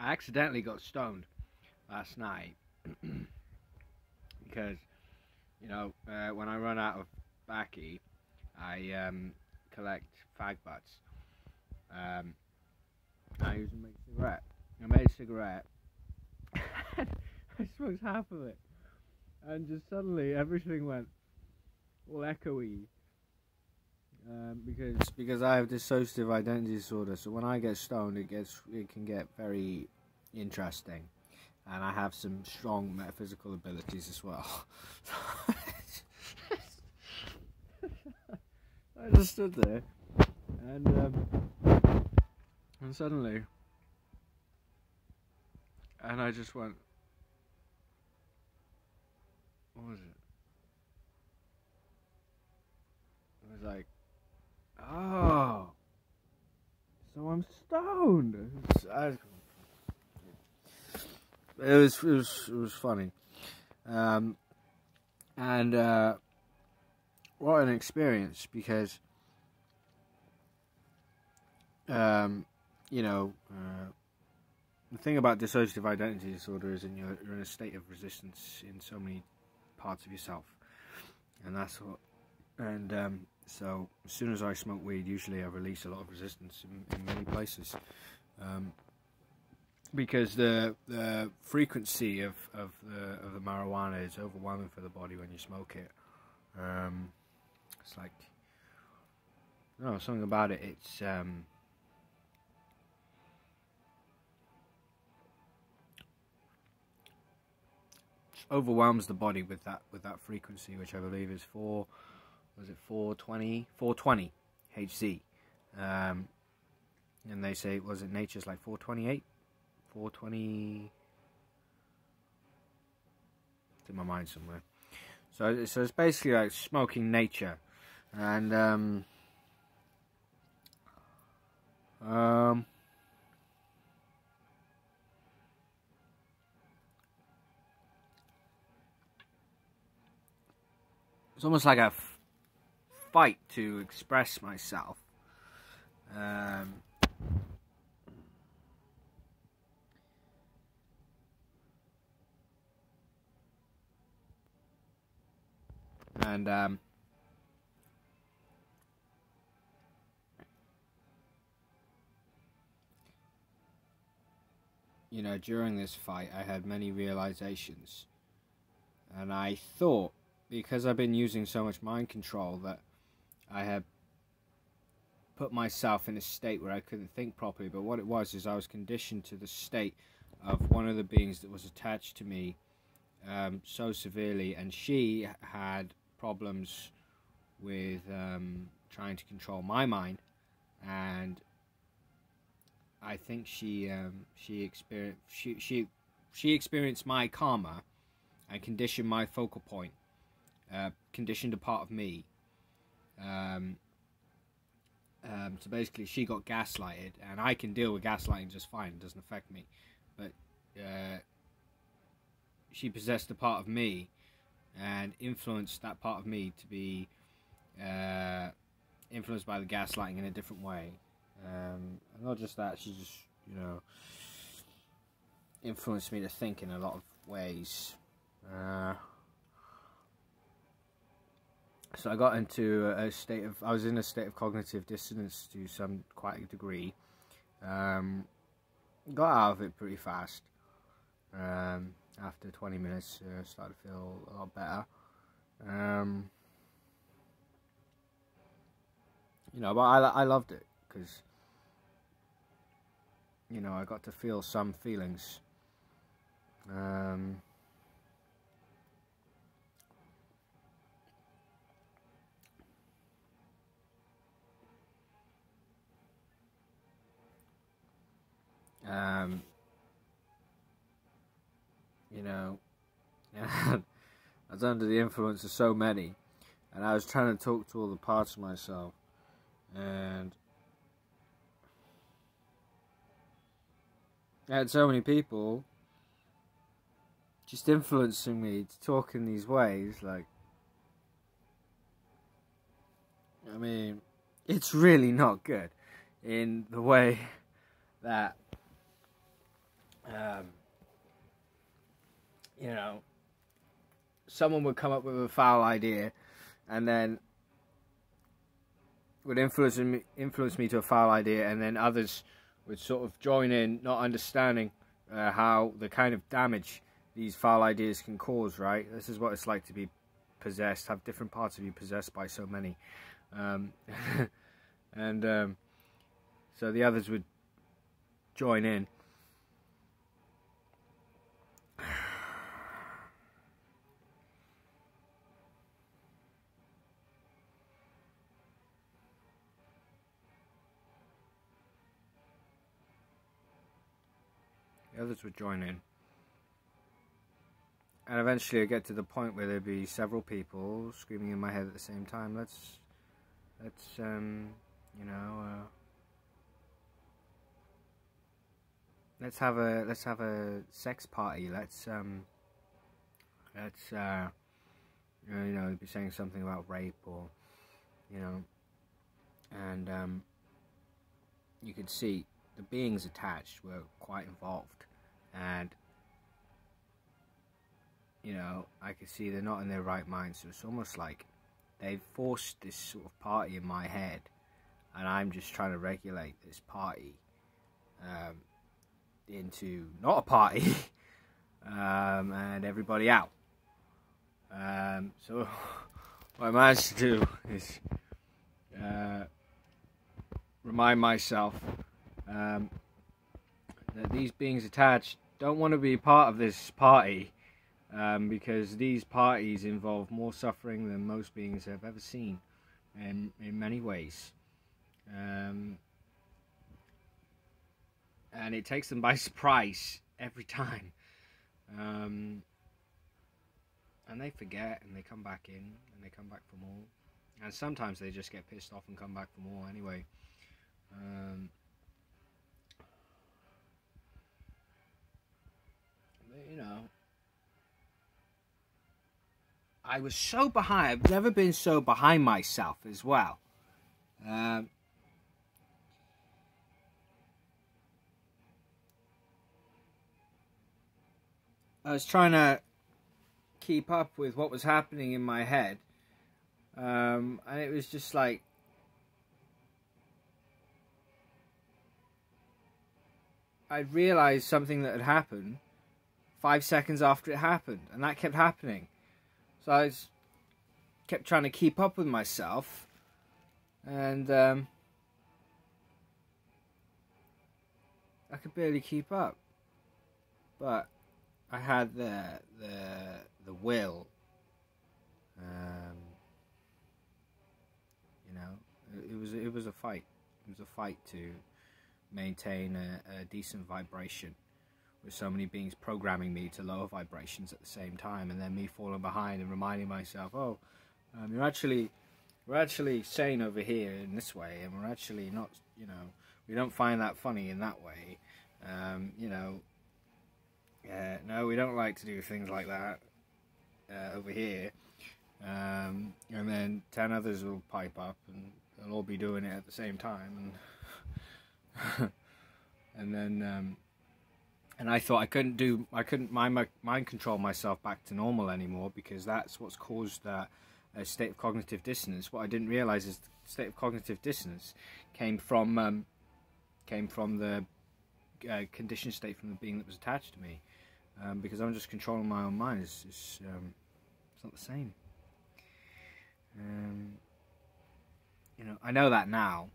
I accidentally got stoned last night because when I run out of baccy, I collect fag butts. Um, I use them to make a cigarette. I made a cigarette. I smoked half of it, and just suddenly everything went all echoey. Because I have dissociative identity disorder, so when I get stoned, it can get very interesting, and I have some strong metaphysical abilities as well. I just stood there, and suddenly, and I just went, what was it? It was like, oh, so I'm stoned. It was funny, and what an experience, because the thing about dissociative identity disorder is you're in a state of resistance in so many parts of yourself, and that's what. And so as soon as I smoke weed, usually I release a lot of resistance in many places, because the frequency of the marijuana is overwhelming for the body when you smoke it. It's like, something about it. It's overwhelms the body with that frequency, which I believe is 420 Hz, and they say, was it nature's like 428, 420? It's in my mind somewhere. So it's basically like smoking nature, and it's almost like a fight to express myself. And during this fight, I had many realizations, and I thought, because I've been using so much mind control, that I had put myself in a state where I couldn't think properly. But what it was is I was conditioned to the state of one of the beings that was attached to me so severely, and she had problems with trying to control my mind, and I think she experienced my karma and conditioned my focal point, conditioned a part of me. So basically, she got gaslighted, and I can deal with gaslighting just fine. It doesn't affect me, but she possessed a part of me and influenced that part of me to be influenced by the gaslighting in a different way. And not just that, she just, influenced me to think in a lot of ways. So I got into I was in a state of cognitive dissonance to quite a degree. Got out of it pretty fast. After 20 minutes, started to feel a lot better. But I loved it, because I got to feel some feelings. I was under the influence of so many, and I was trying to talk to all the parts of myself, and I had so many people just influencing me to talk in these ways. Like, I mean, it's really not good in the way that um, you know, someone would come up with a foul idea, and then would influence me to a foul idea, and then others would sort of join in, not understanding how the kind of damage these foul ideas can cause. Right, this is what it's like to be possessed, have different parts of you possessed by so many, and so the others would join in. The others would join in, and eventually I get to the point where there'd be several people screaming in my head at the same time. Let's you know, let's have a sex party. Let's you know, be saying something about rape, or you know, and you could see the beings attached were quite involved, and you know, I could see they're not in their right mind. So it's almost like they've forced this sort of party in my head, and I'm just trying to regulate this party into not a party, and everybody out. So what I managed to do is remind myself that these beings attached don't want to be part of this party, because these parties involve more suffering than most beings have ever seen, in many ways, and it takes them by surprise every time, and they forget, and they come back in, and they come back for more, and sometimes they just get pissed off and come back for more anyway. You know, I was so behind. I've never been so behind myself as well. I was trying to keep up with what was happening in my head, and it was just like, I realized something that had happened 5 seconds after it happened, and that kept happening. So I kept trying to keep up with myself, and I could barely keep up. But I had the will. You know, it was a fight. It was a fight to maintain a decent vibration, with so many beings programming me to lower vibrations at the same time, and then me falling behind and reminding myself, oh, we're actually sane over here in this way, and we're actually not, you know, we don't find that funny in that way, you know, no, we don't like to do things like that over here, and then 10 others will pipe up, and they'll all be doing it at the same time, and and then and I thought I couldn't mind control myself back to normal anymore, because that's what's caused a state of cognitive dissonance. What I didn't realize is the state of cognitive dissonance came from the conditioned state from the being that was attached to me, because I'm just controlling my own mind. It's not the same. You know, I know that now,